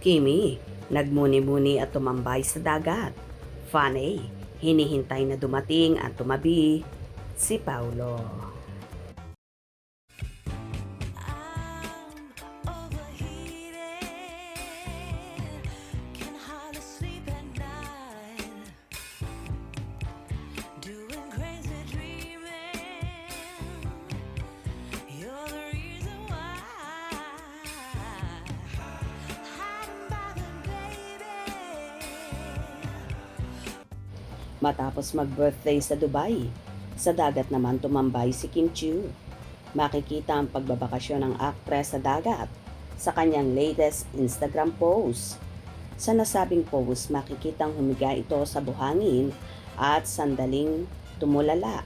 Kimi, nagmuni-muni at tumambay sa dagat. Funny, hinihintay na dumating at tumabi si Paulo. Matapos mag-birthday sa Dubai, sa dagat naman tumambay si Kim Chiu. Makikita ang pagbabakasyon ng aktres sa dagat sa kanyang latest Instagram post. Sa nasabing post, makikitang humiga ito sa buhangin at sandaling tumulala.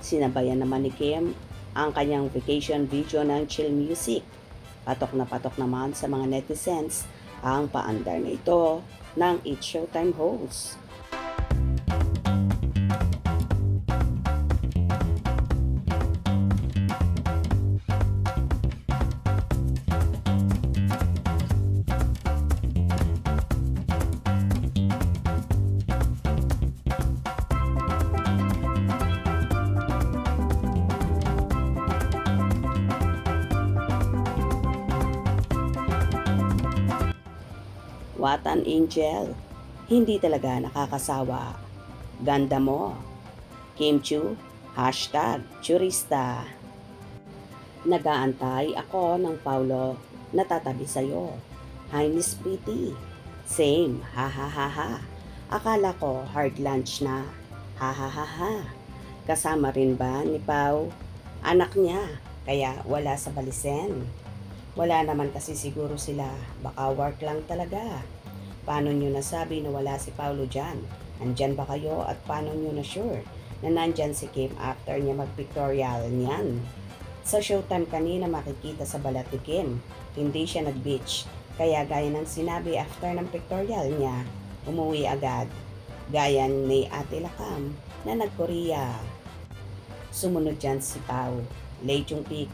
Sinabayan naman ni Kim ang kanyang vacation video ng chill music. Patok na patok naman sa mga netizens ang paandar na ito ng It's Showtime host. What an angel! Hindi talaga nakakasawa. Ganda mo. Kim Chiu, #Churista. Nagaantay ako ng Paulo na tatabi sa'yo. Hi Miss Pretty. Same, ha ha ha ha. Akala ko hard lunch na. Ha ha ha ha. Kasama rin ba ni Pau? Anak niya, kaya wala sa balisen. Wala naman kasi siguro sila, baka work lang talaga. Paano nyo nasabi na wala si Paulo dyan? Nandyan ba kayo at paano nyo na sure na nandyan si Kim after niya mag-pictorial niyan? Sa Showtime kanina makikita sa balat ni Kim, hindi siya nag-beach. Kaya gaya ng sinabi after ng pictorial niya, umuwi agad. Gaya ni Ate Lakam na nag-Korea. Sumunod dyan si Pau, late yung peak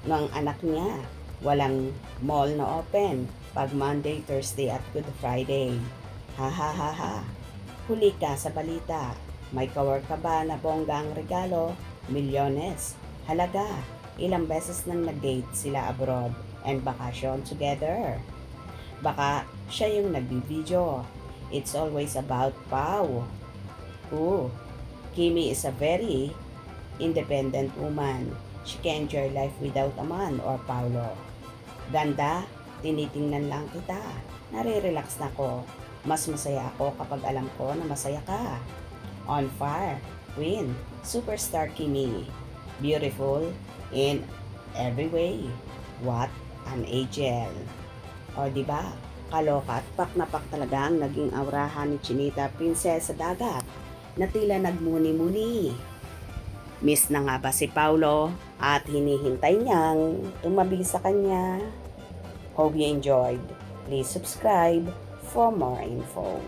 ng anak niya. Walang mall na open pag Monday, Thursday at Good Friday. Ha ha ha ha. Huli ka sa balita. May kawork ka ba na bongga ang regalo? Milyones. Halaga. Ilang beses nang nag-date sila abroad and vacation together. Baka siya yung nagbi-video. It's always about Pau. Ooh, Kimi is a very independent woman. She can enjoy life without a man or Paulo. Ganda, tinitingnan lang kita. Nare-relax na ko. Mas masaya ako kapag alam ko na masaya ka. On fire, Queen, Superstar Kimi. Beautiful in every way. What an angel. O diba, kaloka at pak na pak talaga ang naging aurahan ni Chinita Princess sa dagat na tila nagmuni-muni. Miss na nga ba si Paulo at hinihintay niyang tumabi sa kanya? Hope you enjoyed. Please subscribe for more info.